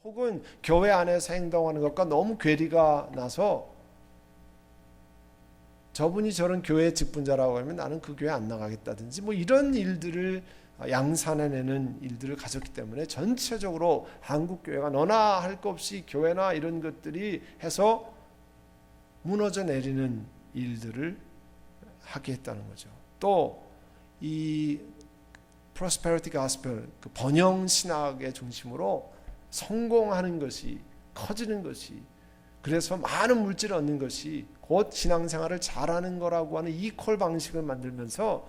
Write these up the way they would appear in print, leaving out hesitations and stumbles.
혹은 교회 안에서 행동하는 것과 너무 괴리가 나서 저분이 저런 교회 직분자라고 하면 나는 그 교회 안 나가겠다든지 뭐 이런 일들을 양산해내는 일들을 가졌기 때문에 전체적으로 한국 교회가 너나 할 것 없이 교회나 이런 것들이 해서 무너져 내리는 일들을 하게 했다는 거죠. 또 이 프로스페리티 가스펠, 그 번영 신학의 중심으로 성공하는 것이, 커지는 것이, 그래서 많은 물질을 얻는 것이 곧 신앙생활을 잘하는 거라고 하는 이퀄 방식을 만들면서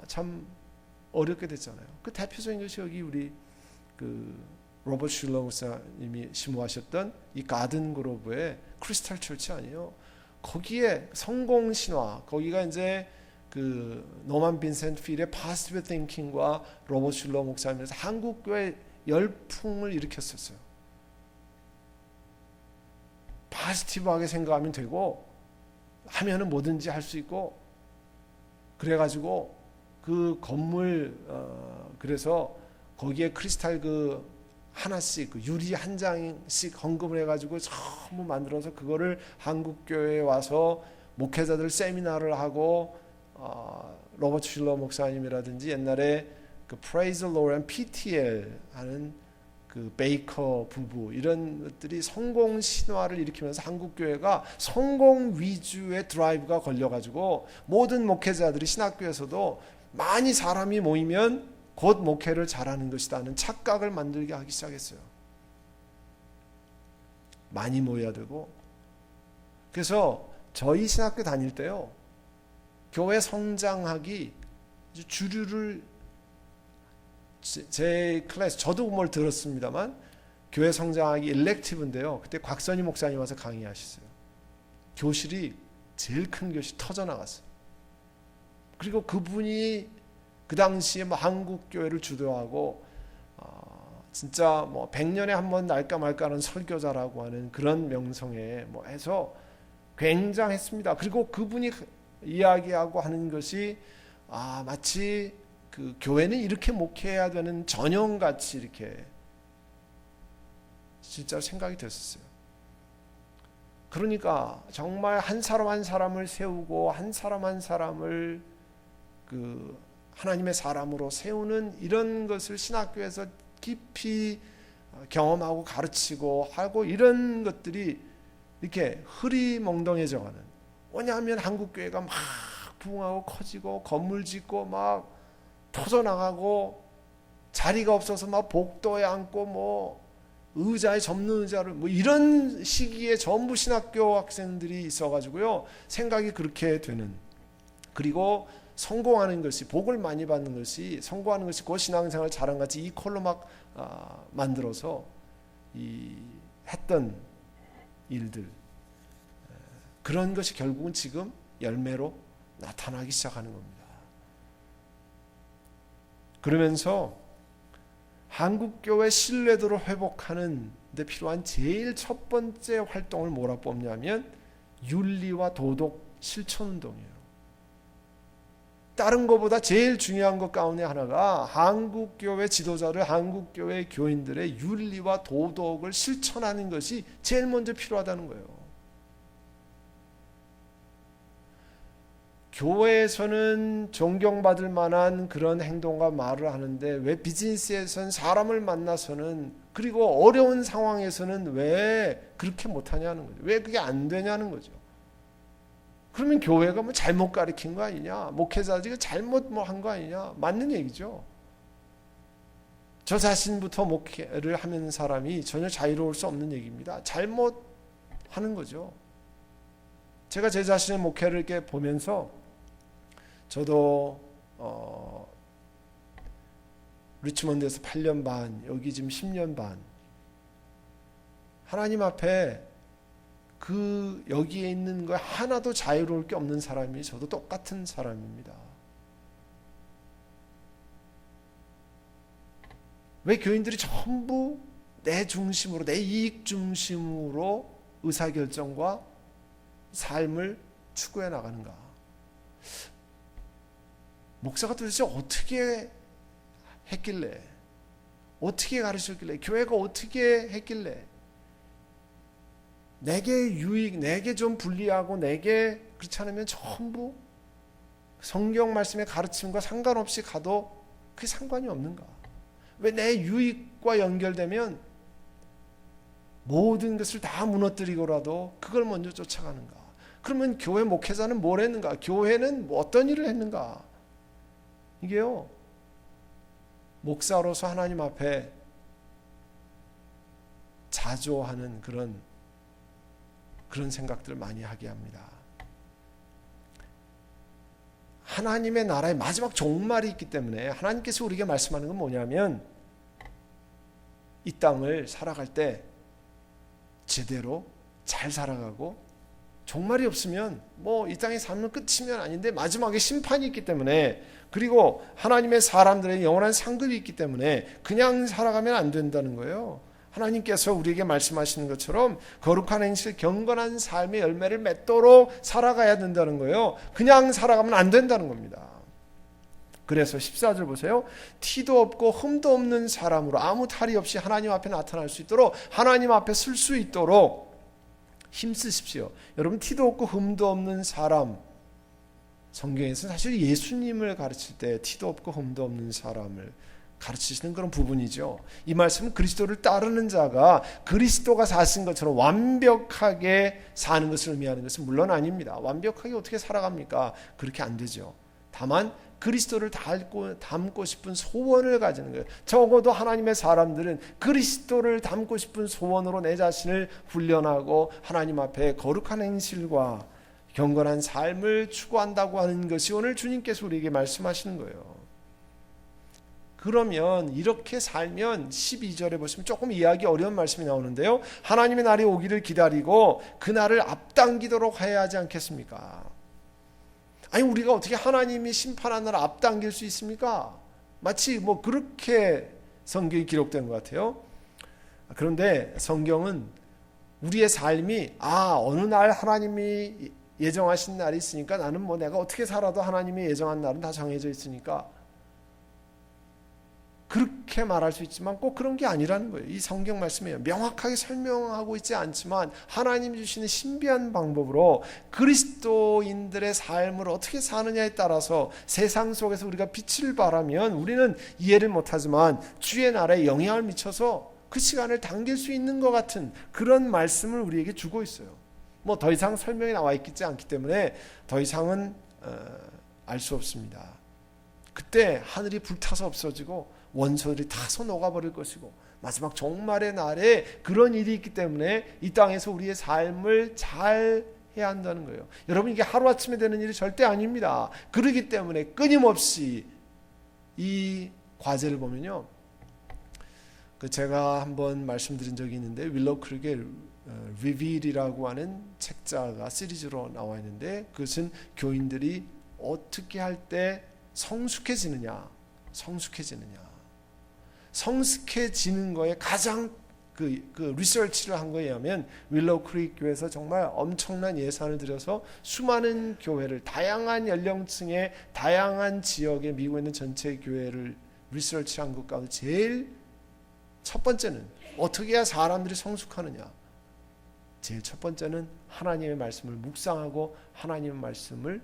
참 어렵게 됐잖아요. 그 대표적인 것이 여기 우리 그 로버트 슐러 목사님이 심호하셨던 이 가든 그로브의 크리스탈 철치 아니에요. 거기에 성공 신화, 거기가 이제 그 노만 빈센트 필의 파시티브 띵킹과 로버트 슐러 목사님에서 한국 교회 열풍을 일으켰었어요. 파지티브하게 생각하면 되고 하면은 뭐든지 할 수 있고, 그래가지고 그 건물 그래서 거기에 크리스탈 그 하나씩 그 유리 한 장씩 헌금을 해가지고 전부 만들어서 그거를 한국 교회에 와서 목회자들 세미나를 하고 로버트 슐러 목사님이라든지 옛날에 그 Praise the Lord and PTL 하는 그 베이커 부부 이런 것들이 성공 신화를 일으키면서 한국 교회가 성공 위주의 드라이브가 걸려가지고 모든 목회자들이 신학교에서도 많이 사람이 모이면 곧 목회를 잘하는 것이다는 착각을 만들게 하기 시작했어요. 많이 모여야 되고. 그래서 저희 신학교 다닐 때요, 교회 성장하기 주류를 제 클래스, 저도 뭘 들었습니다만 교회 성장하기 일렉티브인데요, 그때 곽선희 목사님 와서 강의하셨어요. 교실이 제일 큰 교실 터져나갔어요. 그리고 그분이 그 당시에 뭐 한국 교회를 주도하고 진짜 뭐 100년에 한 번 날까 말까 하는 설교자라고 하는 그런 명성에 뭐 해서 굉장했습니다. 그리고 그분이 이야기하고 하는 것이 마치 그 교회는 이렇게 목회해야 되는 전형같이 이렇게 진짜 생각이 됐었어요. 그러니까 정말 한 사람 한 사람을 세우고 한 사람 한 사람을 그 하나님의 사람으로 세우는 이런 것을 신학교에서 깊이 경험하고 가르치고 하고, 이런 것들이 이렇게 흐리멍덩해져가는, 왜냐하면 한국교회가 막 부흥하고 커지고 건물 짓고 막 터져나가고 자리가 없어서 막 복도에 앉고 뭐 의자에 접는 의자를 뭐 이런 시기에 전부 신학교 학생들이 있어가지고요, 생각이 그렇게 되는, 그리고 성공하는 것이, 복을 많이 받는 것이, 성공하는 것이 곧 신앙생활 잘한 같이 이 컬로 막 만들어서 했던 일들, 그런 것이 결국은 지금 열매로 나타나기 시작하는 겁니다. 그러면서 한국교회 신뢰도를 회복하는 데 필요한 제일 첫 번째 활동을 뭐라 뽑냐면 윤리와 도덕 실천운동이에요. 다른 것보다 제일 중요한 것 가운데 하나가 한국교회 지도자들, 한국교회 교인들의 윤리와 도덕을 실천하는 것이 제일 먼저 필요하다는 거예요. 교회에서는 존경받을 만한 그런 행동과 말을 하는데 왜 비즈니스에서는 사람을 만나서는, 그리고 어려운 상황에서는 왜 그렇게 못하냐는 거죠. 왜 그게 안 되냐는 거죠. 그러면 교회가 뭐 잘못 가르친 거 아니냐, 목회자들이 잘못 뭐 한 거 아니냐, 맞는 얘기죠. 저 자신부터 목회를 하는 사람이 전혀 자유로울 수 없는 얘기입니다. 잘못 하는 거죠. 제가 제 자신의 목회를 이렇게 보면서 저도 리치몬드에서 8년 반, 여기 지금 10년 반, 하나님 앞에 그 여기에 있는 거 하나도 자유로울 게 없는 사람이 저도 똑같은 사람입니다. 왜 교인들이 전부 내 중심으로, 내 이익 중심으로 의사결정과 삶을 추구해 나가는가? 목사가 도대체 어떻게 했길래, 어떻게 가르쳤길래, 교회가 어떻게 했길래 내게 유익, 내게 좀 불리하고 내게 그렇지 않으면 전부 성경 말씀의 가르침과 상관없이 가도 그게 상관이 없는가? 왜 내 유익과 연결되면 모든 것을 다 무너뜨리고라도 그걸 먼저 쫓아가는가? 그러면 교회 목회자는 뭘 했는가? 교회는 어떤 일을 했는가? 이게요, 목사로서 하나님 앞에 자조하는 그런 생각들을 많이 하게 합니다. 하나님의 나라의 마지막 종말이 있기 때문에 하나님께서 우리에게 말씀하는 건 뭐냐면, 이 땅을 살아갈 때 제대로 잘 살아가고, 종말이 없으면 뭐 이 땅의 삶은 끝이면 아닌데 마지막에 심판이 있기 때문에, 그리고 하나님의 사람들의 영원한 상급이 있기 때문에 그냥 살아가면 안 된다는 거예요. 하나님께서 우리에게 말씀하시는 것처럼 거룩한 행실, 경건한 삶의 열매를 맺도록 살아가야 된다는 거예요. 그냥 살아가면 안 된다는 겁니다. 그래서 14절 보세요. 티도 없고 흠도 없는 사람으로 아무 탈이 없이 하나님 앞에 나타날 수 있도록, 하나님 앞에 설 수 있도록 힘쓰십시오. 여러분, 티도 없고 흠도 없는 사람, 성경에서 사실 예수님을 가르칠 때 티도 없고 흠도 없는 사람을 가르치시는 그런 부분이죠. 이 말씀은 그리스도를 따르는 자가 그리스도가 사신 것처럼 완벽하게 사는 것을 의미하는 것은 물론 아닙니다. 완벽하게 어떻게 살아갑니까? 그렇게 안 되죠. 다만 그리스도를 닮고 싶은 소원을 가지는 거예요. 적어도 하나님의 사람들은 그리스도를 닮고 싶은 소원으로 내 자신을 훈련하고 하나님 앞에 거룩한 행실과 경건한 삶을 추구한다고 하는 것이 오늘 주님께서 우리에게 말씀하시는 거예요. 그러면 이렇게 살면 12절에 보시면 조금 이해하기 어려운 말씀이 나오는데요. 하나님의 날이 오기를 기다리고 그 날을 앞당기도록 해야 하지 않겠습니까? 아니, 우리가 어떻게 하나님이 심판하는 날 앞당길 수 있습니까? 마치 뭐 그렇게 성경이 기록된 것 같아요. 그런데 성경은 우리의 삶이 어느 날 하나님이 예정하신 날이 있으니까 나는 뭐 내가 어떻게 살아도 하나님이 예정한 날은 다 정해져 있으니까 그렇게 말할 수 있지만 꼭 그런 게 아니라는 거예요. 이 성경 말씀에 명확하게 설명하고 있지 않지만 하나님 주시는 신비한 방법으로 그리스도인들의 삶을 어떻게 사느냐에 따라서 세상 속에서 우리가 빛을 발하면 우리는 이해를 못하지만 주의 날에 영향을 미쳐서 그 시간을 당길 수 있는 것 같은 그런 말씀을 우리에게 주고 있어요. 뭐 더 이상 설명이 나와 있지 않기 때문에 더 이상은 알 수 없습니다. 그때 하늘이 불타서 없어지고 원소들이 타서 녹아버릴 것이고 마지막 종말의 날에 그런 일이 있기 때문에 이 땅에서 우리의 삶을 잘 해야 한다는 거예요. 여러분, 이게 하루아침에 되는 일이 절대 아닙니다. 그렇기 때문에 끊임없이 이 과제를 보면요, 제가 한번 말씀드린 적이 있는데 윌로우 크릭의 리빌이라고 하는 책자가 시리즈로 나와 있는데, 그것은 교인들이 어떻게 할 때 성숙해지느냐 성숙해지는 거에 가장 그 리서치를 한 거에 의하면 윌로우 크릭 교회에서 정말 엄청난 예산을 들여서 수많은 교회를, 다양한 연령층의 다양한 지역의 미국에 있는 전체 교회를 리서치한 것 가운데 제일 첫 번째는 어떻게 해야 사람들이 성숙하느냐, 제일 첫 번째는 하나님의 말씀을 묵상하고 하나님의 말씀을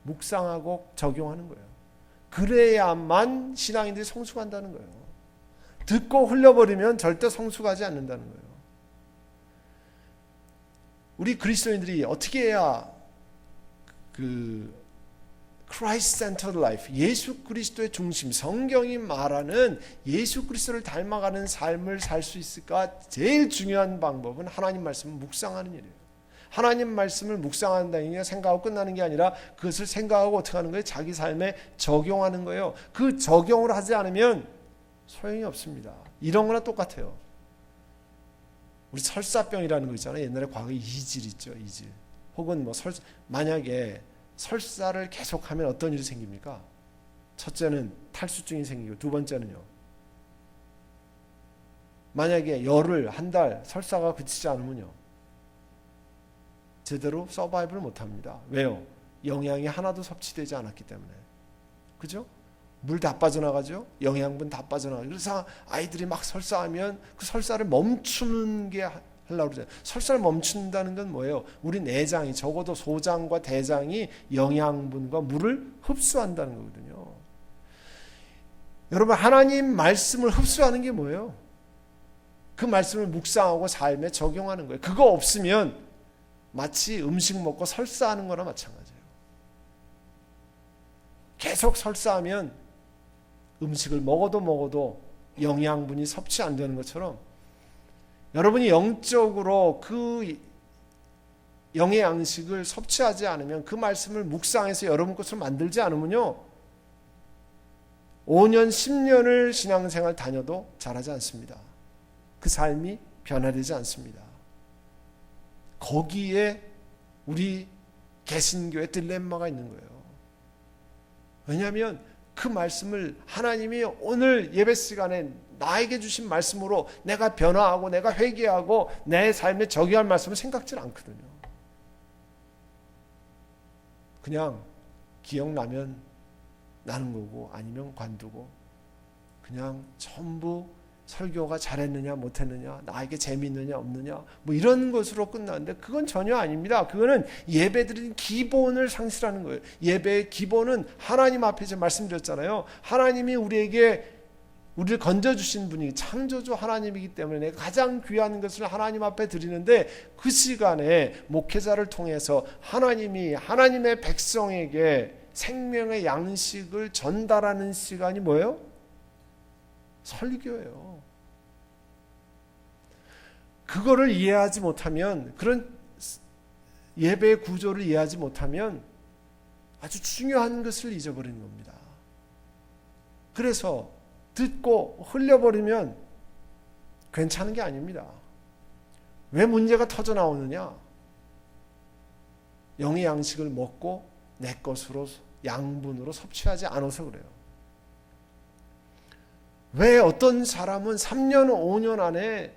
묵상하고 적용하는 거예요. 그래야만 신앙인들이 성숙한다는 거예요. 듣고 흘려버리면 절대 성숙하지 않는다는 거예요. 우리 그리스도인들이 어떻게 해야 Christ centered life, 예수 그리스도의 중심, 성경이 말하는 예수 그리스도를 닮아가는 삶을 살 수 있을까? 제일 중요한 방법은 하나님 말씀을 묵상하는 일이에요. 하나님 말씀을 묵상한다는 게 생각하고 끝나는 게 아니라 그것을 생각하고 어떻게 하는 거예요? 자기 삶에 적용하는 거예요. 그 적용을 하지 않으면 소용이 없습니다. 이런 거나 똑같아요. 우리 설사병이라는 거 있잖아요. 옛날에 과거에 이질 있죠. 이질. 혹은 뭐 만약에 설사를 계속하면 어떤 일이 생깁니까? 첫째는 탈수증이 생기고, 두 번째는요, 만약에 열흘, 한 달 설사가 그치지 않으면요, 제대로 서바이브를 못합니다. 왜요? 영양이 하나도 섭취되지 않았기 때문에. 그죠? 물 다 빠져나가죠. 영양분 다 빠져나가죠. 그래서 아이들이 막 설사하면 그 설사를 멈추는 게 하려고 그러잖아요. 설사를 멈춘다는 건 뭐예요? 우리 내장이, 적어도 소장과 대장이 영양분과 물을 흡수한다는 거거든요. 여러분, 하나님 말씀을 흡수하는 게 뭐예요? 그 말씀을 묵상하고 삶에 적용하는 거예요. 그거 없으면 마치 음식 먹고 설사하는 거나 마찬가지예요. 계속 설사하면 음식을 먹어도 영양분이 섭취 안 되는 것처럼, 여러분이 영적으로 그 영의 양식을 섭취하지 않으면, 그 말씀을 묵상해서 여러분 것으로 만들지 않으면요, 5년 10년을 신앙생활 다녀도 자라지 않습니다. 그 삶이 변화되지 않습니다. 거기에 우리 개신교의 딜레마가 있는 거예요. 왜냐하면 그 말씀을 하나님이 오늘 예배 시간에 나에게 주신 말씀으로 내가 변화하고 내가 회개하고 내 삶에 적용할 말씀을 생각질 않거든요. 그냥 기억나면 나는 거고, 아니면 관두고, 그냥 전부 설교가 잘했느냐 못했느냐, 나에게 재미있느냐 없느냐, 뭐 이런 것으로 끝나는데, 그건 전혀 아닙니다. 그거는 예배드리는 기본을 상실하는 거예요. 예배의 기본은 하나님 앞에 제가 말씀드렸잖아요. 하나님이 우리를 건져주신 분이 창조주 하나님이기 때문에 내가 가장 귀한 것을 하나님 앞에 드리는데, 그 시간에 목회자를 통해서 하나님이 하나님의 백성에게 생명의 양식을 전달하는 시간이 뭐예요? 설교예요. 그거를 이해하지 못하면, 그런 예배의 구조를 이해하지 못하면 아주 중요한 것을 잊어버리는 겁니다. 그래서 듣고 흘려버리면 괜찮은 게 아닙니다. 왜 문제가 터져 나오느냐? 영의 양식을 먹고 내 것으로 양분으로 섭취하지 않아서 그래요. 왜 어떤 사람은 3년 5년 안에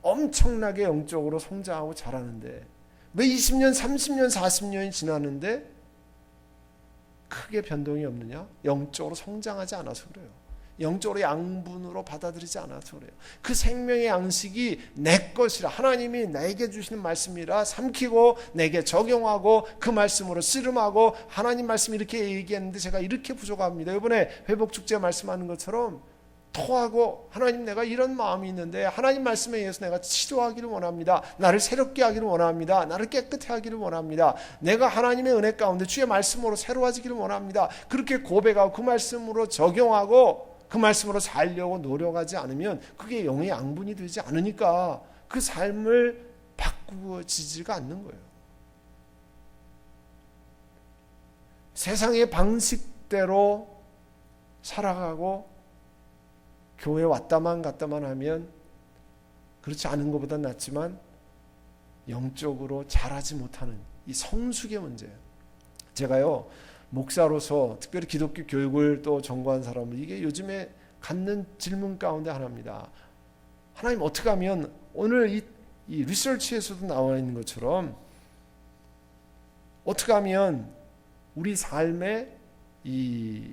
엄청나게 영적으로 성장하고 자라는데, 왜 20년 30년 40년이 지났는데 크게 변동이 없느냐? 영적으로 성장하지 않아서 그래요. 영적으로 양분으로 받아들이지 않아서 그래요. 그 생명의 양식이 내 것이라, 하나님이 나에게 주시는 말씀이라 삼키고 내게 적용하고 그 말씀으로 씨름하고, 하나님 말씀 이렇게 얘기했는데 제가 이렇게 부족합니다. 이번에 회복축제 말씀하는 것처럼 토하고, 하나님 내가 이런 마음이 있는데 하나님 말씀에 의해서 내가 치료하기를 원합니다. 나를 새롭게 하기를 원합니다. 나를 깨끗해 하기를 원합니다. 내가 하나님의 은혜 가운데 주의 말씀으로 새로워지기를 원합니다. 그렇게 고백하고 그 말씀으로 적용하고 그 말씀으로 살려고 노력하지 않으면 그게 영의 양분이 되지 않으니까 그 삶을 바꾸어지지가 않는 거예요. 세상의 방식대로 살아가고 교회 왔다만 갔다만 하면 그렇지 않은 것보단 낫지만 영적으로 자라지 못하는 이 성숙의 문제. 제가요, 목사로서 특별히 기독교 교육을 또 전공한 사람은 이게 요즘에 갖는 질문 가운데 하나입니다. 하나님, 어떻게 하면, 오늘 이 리서치에서도 나와 있는 것처럼 어떻게 하면 우리 삶의 이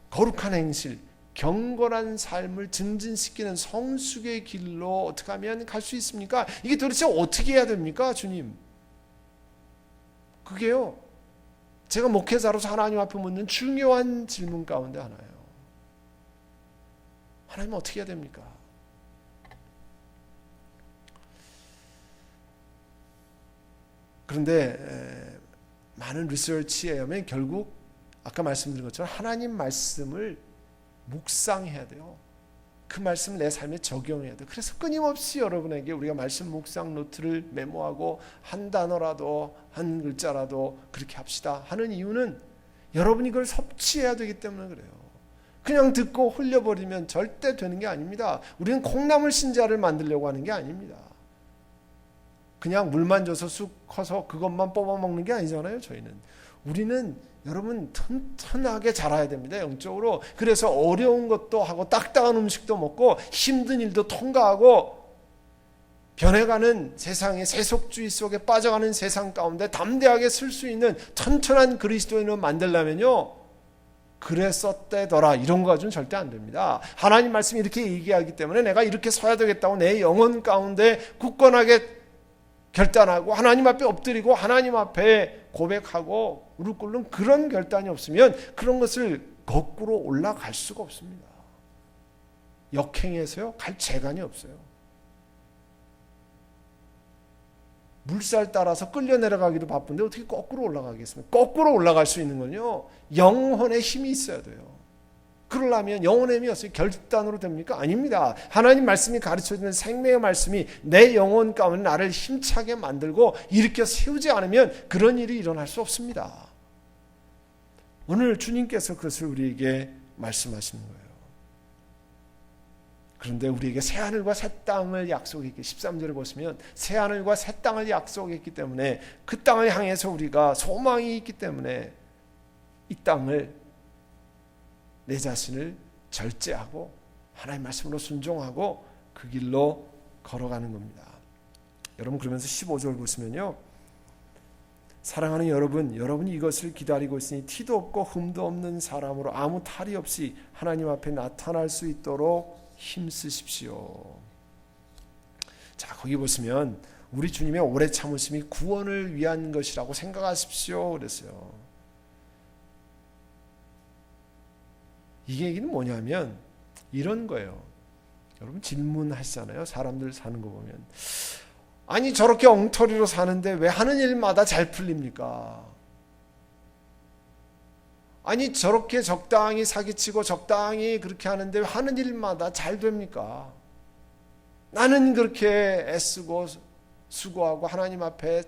거룩한 행실, 경건한 삶을 증진시키는 성숙의 길로 어떻게 하면 갈 수 있습니까? 이게 도대체 어떻게 해야 됩니까, 주님? 그게요, 제가 목회자로서 하나님 앞에 묻는 중요한 질문 가운데 하나예요. 하나님, 어떻게 해야 됩니까? 그런데 많은 리서치에 의하면 결국 아까 말씀드린 것처럼 하나님 말씀을 묵상해야 돼요. 그 말씀을 내 삶에 적용해야 돼요. 그래서 끊임없이 여러분에게 우리가 말씀 묵상 노트를 메모하고 한 단어라도 한 글자라도 그렇게 합시다 하는 이유는 여러분이 그걸 섭취해야 되기 때문에 그래요. 그냥 듣고 흘려버리면 절대 되는 게 아닙니다. 우리는 콩나물 신자를 만들려고 하는 게 아닙니다. 그냥 물만 줘서 쑥 커서 그것만 뽑아 먹는 게 아니잖아요. 우리는 여러분 튼튼하게 자라야 됩니다, 영적으로. 그래서 어려운 것도 하고 딱딱한 음식도 먹고 힘든 일도 통과하고 변해가는 세상의 세속주의 속에 빠져가는 세상 가운데 담대하게 설 수 있는 튼튼한 그리스도인을 만들려면요, 그래 썼대더라 이런 거 가지고는 절대 안 됩니다. 하나님 말씀이 이렇게 얘기하기 때문에 내가 이렇게 서야 되겠다고 내 영혼 가운데 굳건하게 결단하고 하나님 앞에 엎드리고 하나님 앞에 고백하고 무릎 꿇는 그런 결단이 없으면 그런 것을 거꾸로 올라갈 수가 없습니다. 역행해서요 갈 재간이 없어요. 물살 따라서 끌려 내려가기도 바쁜데 어떻게 거꾸로 올라가겠습니까? 거꾸로 올라갈 수 있는 건요, 영혼의 힘이 있어야 돼요. 그러려면 영혼의 힘이 없어요. 결단으로 됩니까? 아닙니다. 하나님 말씀이 가르쳐주는 생명의 말씀이 내 영혼 가운데 나를 힘차게 만들고 일으켜 세우지 않으면 그런 일이 일어날 수 없습니다. 오늘 주님께서 그것을 우리에게 말씀하시는 거예요. 그런데 우리에게 새하늘과 새 땅을 약속했기, 13절을 보시면 새하늘과 새 땅을 약속했기 때문에 그 땅을 향해서 우리가 소망이 있기 때문에 이 땅을, 내 자신을 절제하고 하나님의 말씀으로 순종하고 그 길로 걸어가는 겁니다. 여러분, 그러면서 15절 보시면요, 사랑하는 여러분이 이것을 기다리고 있으니 티도 없고 흠도 없는 사람으로 아무 탈이 없이 하나님 앞에 나타날 수 있도록 힘쓰십시오. 자, 거기 보시면 우리 주님의 오래 참으심이 구원을 위한 것이라고 생각하십시오 그랬어요. 이 얘기는 뭐냐면 이런 거예요. 여러분 질문하시잖아요. 사람들 사는 거 보면, 아니 저렇게 엉터리로 사는데 왜 하는 일마다 잘 풀립니까? 아니 저렇게 적당히 사기치고 적당히 그렇게 하는데 하는 일마다 잘 됩니까? 나는 그렇게 애쓰고 수고하고 하나님 앞에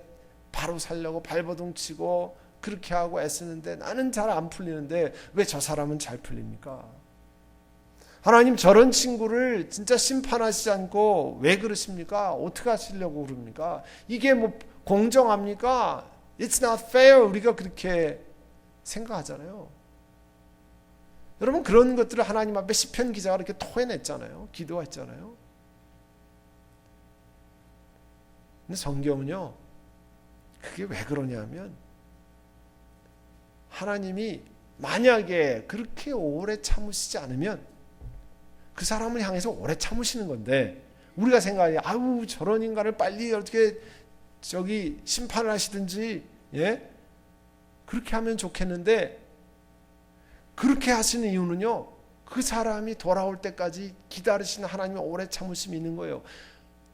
바로 살려고 발버둥 치고 그렇게 하고 애쓰는데 나는 잘 안 풀리는데 왜 저 사람은 잘 풀립니까? 하나님, 저런 친구를 진짜 심판하시지 않고 왜 그러십니까? 어떻게 하시려고 그럽니까? 이게 뭐 공정합니까? It's not fair. 우리가 그렇게 생각하잖아요. 여러분, 그런 것들을 하나님 앞에 시편 기자가 이렇게 토해냈잖아요. 기도했잖아요. 근데 성경은요, 그게 왜 그러냐면 하나님이 만약에 그렇게 오래 참으시지 않으면 그 사람을 향해서 오래 참으시는 건데, 우리가 생각해, 아유 저런 인간을 빨리 어떻게 심판을 하시든지, 예? 그렇게 하면 좋겠는데, 그렇게 하시는 이유는요, 그 사람이 돌아올 때까지 기다리시는 하나님의 오래 참으심이 있는 거예요.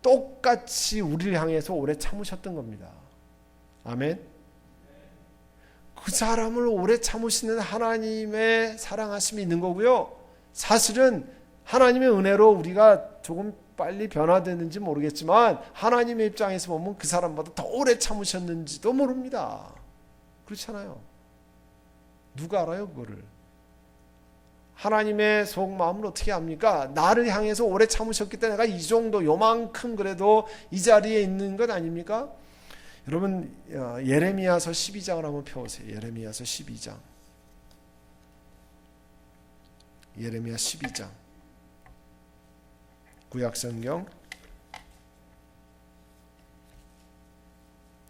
똑같이 우리를 향해서 오래 참으셨던 겁니다. 아멘. 그 사람을 오래 참으시는 하나님의 사랑하심이 있는 거고요. 사실은 하나님의 은혜로 우리가 조금 빨리 변화되는지 모르겠지만 하나님의 입장에서 보면 그 사람보다 더 오래 참으셨는지도 모릅니다. 그렇잖아요. 누가 알아요 그거를? 하나님의 속마음을 어떻게 압니까? 나를 향해서 오래 참으셨기 때문에 내가 이 정도 요만큼 그래도 이 자리에 있는 것 아닙니까? 여러분, 예레미야서 12장을 한번 펴보세요. 예레미야서 12장. 예레미야 12장. 구약성경.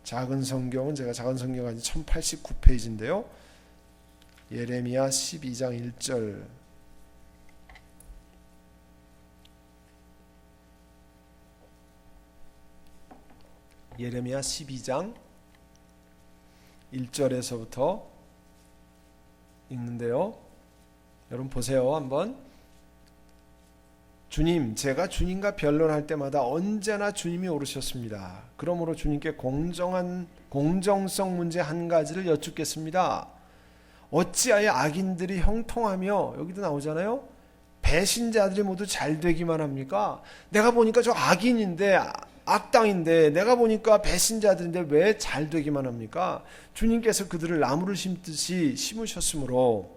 작은 성경은 제가 작은 성경 아니 1089페이지인데요. 예레미야 12장 1절. 예레미야 12장 1절에서부터 읽는데요. 여러분 보세요 한번. 주님, 제가 주님과 변론할 때마다 언제나 주님이 오르셨습니다. 그러므로 주님께 공정성 문제 한 가지를 여쭙겠습니다. 어찌하여 악인들이 형통하며, 여기도 나오잖아요, 배신자들이 모두 잘 되기만 합니까? 내가 보니까 저 악인인데, 악당인데, 내가 보니까 배신자들인데 왜 잘 되기만 합니까? 주님께서 그들을 나무를 심듯이 심으셨으므로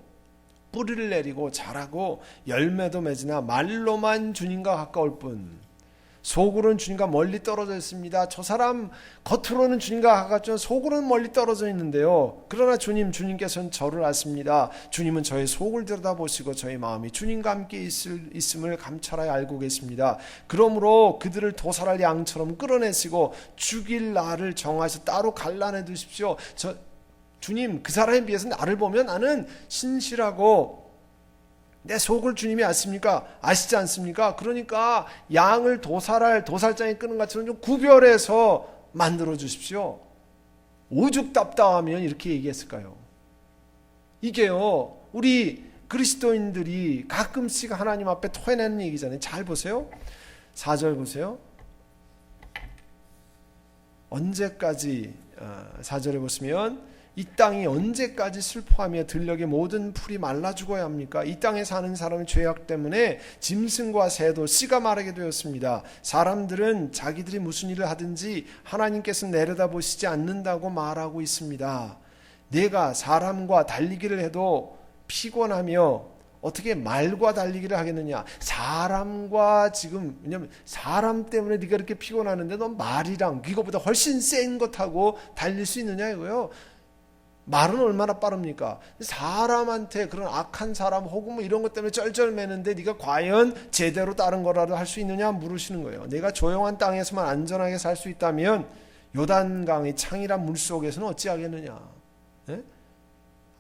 뿌리를 내리고 자라고 열매도 맺으나 말로만 주님과 가까울 뿐 속으로는 주님과 멀리 떨어져 있습니다. 저 사람 겉으로는 주님과 가깝지만 속으로는 멀리 떨어져 있는데요. 그러나 주님께서는 저를 아십니다. 주님은 저의 속을 들여다보시고 저의 마음이 주님과 함께 있음을 감찰하여 알고 계십니다. 그러므로 그들을 도살할 양처럼 끌어내시고 죽일 날을 정하셔서 따로 갈라내 두십시오. 주님, 그 사람에 비해서 나를 보면 나는 신실하고 내 속을 주님이 아십니까? 아시지 않습니까? 그러니까 양을 도살장에 끄는 것처럼 좀 구별해서 만들어 주십시오. 오죽 답답하면 이렇게 얘기했을까요? 이게요, 우리 그리스도인들이 가끔씩 하나님 앞에 토해내는 얘기잖아요. 잘 보세요. 4절 보세요. 언제까지, 4절에 보시면 이 땅이 언제까지 슬퍼하며 들녘의 모든 풀이 말라 죽어야 합니까? 이 땅에 사는 사람의 죄악 때문에 짐승과 새도 씨가 마르게 되었습니다. 사람들은 자기들이 무슨 일을 하든지 하나님께서 내려다보시지 않는다고 말하고 있습니다. 내가 사람과 달리기를 해도 피곤하며 어떻게 말과 달리기를 하겠느냐? 사람과 지금, 왜냐면 사람 때문에 네가 이렇게 피곤하는데 넌 말이랑 이거보다 훨씬 센 것 타고 달릴 수 있느냐 이거요. 말은 얼마나 빠릅니까? 사람한테, 그런 악한 사람 혹은 뭐 이런 것 때문에 쩔쩔매는데 네가 과연 제대로 다른 거라도 할 수 있느냐 물으시는 거예요. 내가 조용한 땅에서만 안전하게 살 수 있다면 요단강의 창이란 물속에서는 어찌하겠느냐? 예?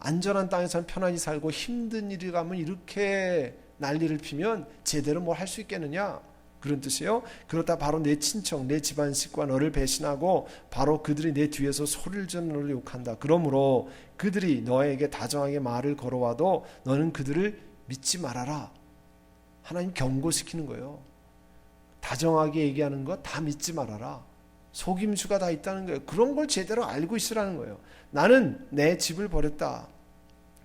안전한 땅에서는 편안히 살고 힘든 일이 가면 이렇게 난리를 피면 제대로 뭘 할 수 있겠느냐? 그런 뜻이에요. 그렇다 바로 내 친척, 내 집안 식구가 너를 배신하고 바로 그들이 내 뒤에서 소리를 지르 너를 욕한다. 그러므로 그들이 너에게 다정하게 말을 걸어와도 너는 그들을 믿지 말아라. 하나님 경고시키는 거예요. 다정하게 얘기하는 거 다 믿지 말아라. 속임수가 다 있다는 거예요. 그런 걸 제대로 알고 있으라는 거예요. 나는 내 집을 버렸다.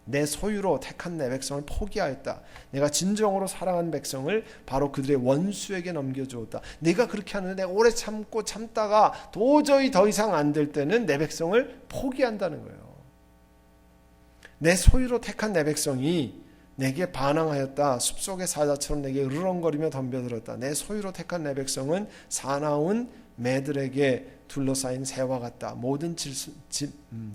내 소유로 택한 내 백성을 포기하였다. 내가 진정으로 사랑한 백성을 바로 그들의 원수에게 넘겨주었다. 내가 그렇게 하는데 내가 오래 참다가 도저히 더 이상 안 될 때는 내 백성을 포기한다는 거예요. 내 소유로 택한 내 백성이 내게 반항하였다. 숲속의 사자처럼 내게 으르렁거리며 덤벼들었다. 내 소유로 택한 내 백성은 사나운 매들에게 둘러싸인 새와 같다. 모든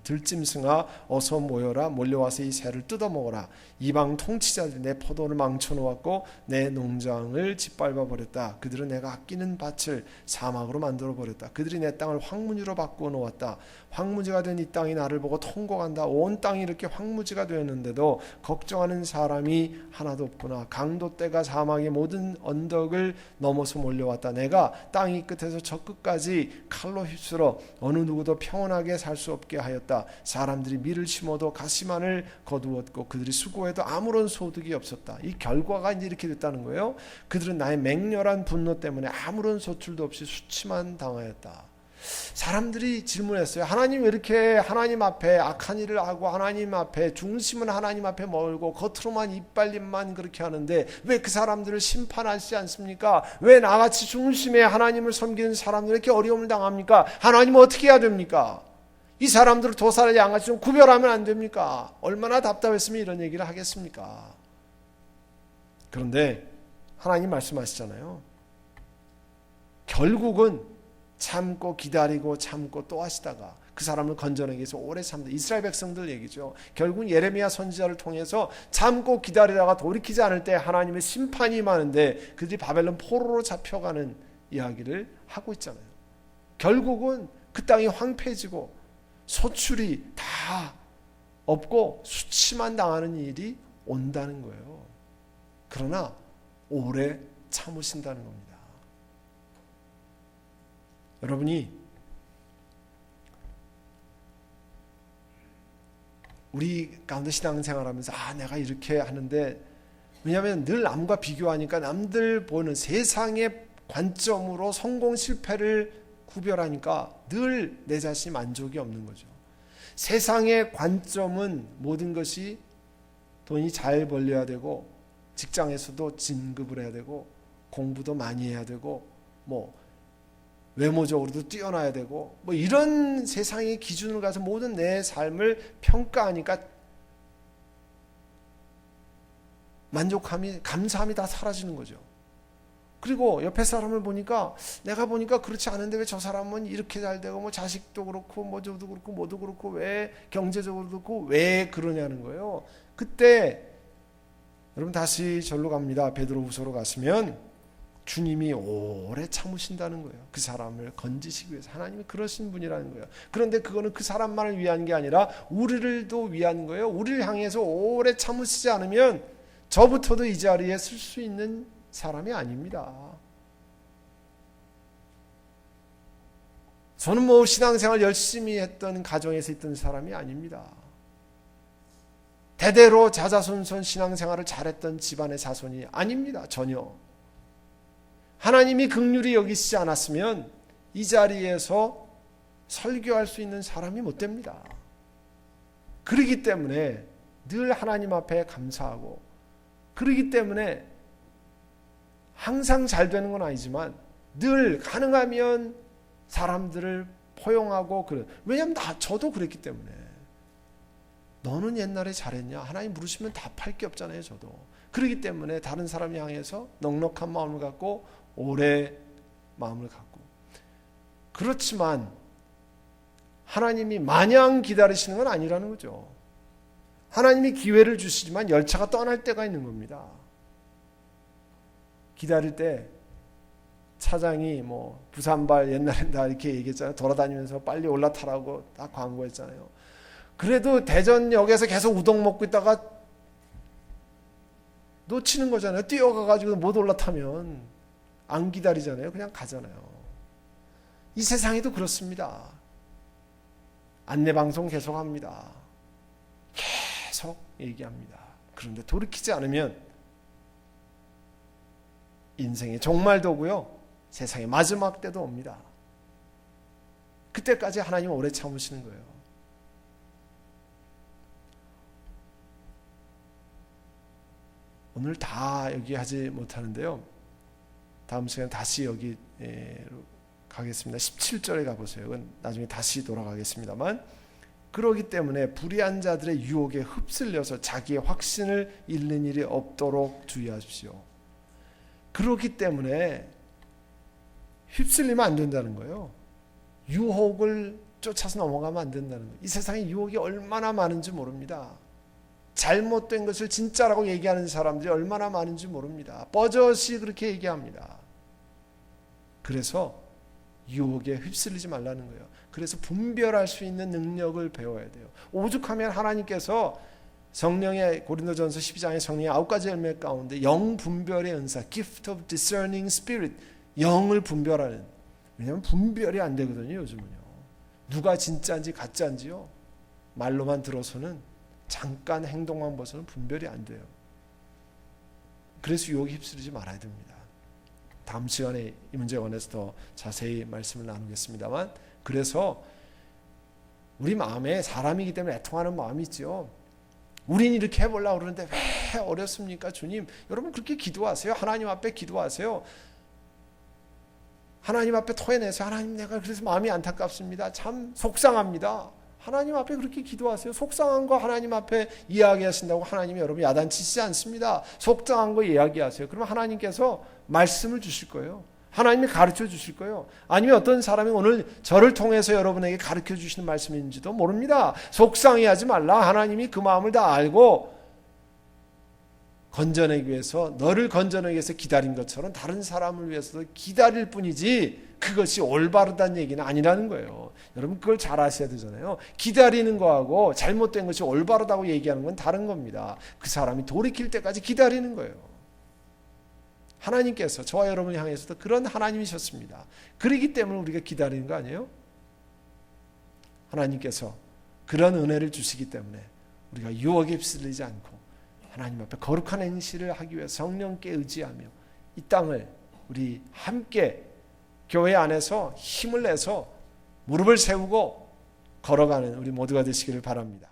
들짐승아 어서 모여라. 몰려와서 이 새를 뜯어먹어라. 이방 통치자들이 내 포도를 망쳐놓았고 내 농장을 짓밟아버렸다. 그들은 내가 아끼는 밭을 사막으로 만들어버렸다. 그들이 내 땅을 황무지로 바꾸어 놓았다. 황무지가 된 이 땅이 나를 보고 통곡한다. 온 땅이 이렇게 황무지가 되었는데도 걱정하는 사람이 하나도 없구나. 강도떼가 사막의 모든 언덕을 넘어서 몰려왔다. 내가 땅 이 끝에서 저 끝까지 칼로 휩쓸어 어느 누구도 평온하게 살 수 없게 하였다. 사람들이 밀을 심어도 가시만을 거두었고 그들이 수고해도 아무런 소득이 없었다. 이 결과가 이제 이렇게 됐다는 거예요. 그들은 나의 맹렬한 분노 때문에 아무런 소출도 없이 수치만 당하였다. 사람들이 질문했어요. 하나님 왜 이렇게 하나님 앞에 악한 일을 하고 하나님 앞에 중심은 하나님 앞에 멀고 겉으로만 이빨림만 그렇게 하는데 왜 그 사람들을 심판하시지 않습니까? 왜 나같이 중심에 하나님을 섬기는 사람들이 이렇게 어려움을 당합니까? 하나님은 어떻게 해야 됩니까? 이 사람들을 도살의 양같이 좀 구별하면 안 됩니까? 얼마나 답답했으면 이런 얘기를 하겠습니까? 그런데 하나님 말씀하시잖아요. 결국은 참고 기다리고 참고 또 하시다가 그 사람을 건져내기 위해서 오래 참다. 이스라엘 백성들 얘기죠. 결국은 예레미야 선지자를 통해서 참고 기다리다가 돌이키지 않을 때 하나님의 심판이 임하는데 그들이 바벨론 포로로 잡혀가는 이야기를 하고 있잖아요. 결국은 그 땅이 황폐해지고 소출이 다 없고 수치만 당하는 일이 온다는 거예요. 그러나 오래 참으신다는 겁니다. 여러분이 우리 가운데 신앙생활하면서 내가 이렇게 하는데, 왜냐하면 늘 남과 비교하니까 남들 보는 세상의 관점으로 성공 실패를 구별하니까 늘 내 자신이 만족이 없는 거죠. 세상의 관점은 모든 것이 돈이 잘 벌려야 되고 직장에서도 진급을 해야 되고 공부도 많이 해야 되고 뭐 외모적으로도 뛰어나야 되고 뭐 이런 세상의 기준을 가서 모든 내 삶을 평가하니까 만족함이, 감사함이 다 사라지는 거죠. 그리고 옆에 사람을 보니까 내가 보니까 그렇지 않은데 왜 저 사람은 이렇게 잘 되고 뭐 자식도 그렇고 뭐도 그렇고 뭐도 그렇고 왜 경제적으로도 그렇고 왜 그러냐는 거예요. 그때 여러분 다시 절로 갑니다. 베드로후서로 가시면 주님이 오래 참으신다는 거예요. 그 사람을 건지시기 위해서 하나님이 그러신 분이라는 거예요. 그런데 그거는 그 사람만을 위한 게 아니라 우리를도 위한 거예요. 우리를 향해서 오래 참으시지 않으면 저부터도 이 자리에 쓸 수 있는 사람이 아닙니다. 저는 뭐 신앙생활 열심히 했던 가정에서 있던 사람이 아닙니다. 대대로 자자손손 신앙생활을 잘했던 집안의 자손이 아닙니다. 전혀. 하나님이 긍휼히 여기시지 않았으면 이 자리에서 설교할 수 있는 사람이 못 됩니다. 그러기 때문에 늘 하나님 앞에 감사하고, 그러기 때문에 항상 잘 되는 건 아니지만 늘 가능하면 사람들을 포용하고 왜냐하면 저도 그랬기 때문에. 너는 옛날에 잘했냐? 하나님 물으시면 답할 게 없잖아요. 저도. 그렇기 때문에 다른 사람 향해서 넉넉한 마음을 갖고 오래 마음을 갖고. 그렇지만 하나님이 마냥 기다리시는 건 아니라는 거죠. 하나님이 기회를 주시지만 열차가 떠날 때가 있는 겁니다. 기다릴 때 차장이 뭐 부산발 옛날엔 다 이렇게 얘기했잖아요. 돌아다니면서 빨리 올라타라고 다 광고했잖아요. 그래도 대전역에서 계속 우동 먹고 있다가 놓치는 거잖아요. 뛰어가가지고 못 올라타면 안 기다리잖아요. 그냥 가잖아요. 이 세상에도 그렇습니다. 안내방송 계속합니다. 계속 얘기합니다. 그런데 돌이키지 않으면 인생의 종말도 오고요. 세상의 마지막 때도 옵니다. 그때까지 하나님은 오래 참으시는 거예요. 오늘 다 여기 하지 못하는데요. 다음 시간에 다시 여기 가겠습니다. 17절에 가보세요. 그건 나중에 다시 돌아가겠습니다만, 그러기 때문에 불의한 자들의 유혹에 휩쓸려서 자기의 확신을 잃는 일이 없도록 주의하십시오. 그렇기 때문에 휩쓸리면 안 된다는 거예요. 유혹을 쫓아서 넘어가면 안 된다는 거예요. 이 세상에 유혹이 얼마나 많은지 모릅니다. 잘못된 것을 진짜라고 얘기하는 사람들이 얼마나 많은지 모릅니다. 버젓이 그렇게 얘기합니다. 그래서 유혹에 휩쓸리지 말라는 거예요. 그래서 분별할 수 있는 능력을 배워야 돼요. 오죽하면 하나님께서 성령의 고린도전서 12장의 성령의 9가지 열매 가운데 영 분별의 은사, gift of discerning spirit, 영을 분별하는. 왜냐하면 분별이 안 되거든요. 요즘은요. 누가 진짜인지 가짜인지요. 말로만 들어서는, 잠깐 행동만 봐서는 분별이 안 돼요. 그래서 유혹에 휩쓸리지 말아야 됩니다. 다음 시간에 이 문제에 관해서 더 자세히 말씀을 나누겠습니다만, 그래서 우리 마음에 사람이기 때문에 애통하는 마음이 있죠. 우린 이렇게 해보려고 그러는데 왜 어렵습니까? 주님, 여러분 그렇게 기도하세요. 하나님 앞에 기도하세요. 하나님 앞에 토해내세요. 하나님, 내가 그래서 마음이 안타깝습니다. 참 속상합니다. 하나님 앞에 그렇게 기도하세요. 속상한 거 하나님 앞에 이야기하신다고 하나님이 여러분 야단치시지 않습니다. 속상한 거 이야기하세요. 그러면 하나님께서 말씀을 주실 거예요. 하나님이 가르쳐 주실 거예요. 아니면 어떤 사람이 오늘 저를 통해서 여러분에게 가르쳐 주시는 말씀인지도 모릅니다. 속상해하지 말라. 하나님이 그 마음을 다 알고 건져내기 위해서, 너를 건져내기 위해서 기다린 것처럼 다른 사람을 위해서도 기다릴 뿐이지 그것이 올바르다는 얘기는 아니라는 거예요. 여러분 그걸 잘 아셔야 되잖아요. 기다리는 거하고 잘못된 것이 올바르다고 얘기하는 건 다른 겁니다. 그 사람이 돌이킬 때까지 기다리는 거예요. 하나님께서 저와 여러분을 향해서도 그런 하나님이셨습니다. 그러기 때문에 우리가 기다리는 거 아니에요? 하나님께서 그런 은혜를 주시기 때문에 우리가 유혹에 휩쓸리지 않고 하나님 앞에 거룩한 행실을 하기 위해 성령께 의지하며 이 땅을 우리 함께 교회 안에서 힘을 내서 무릎을 세우고 걸어가는 우리 모두가 되시기를 바랍니다.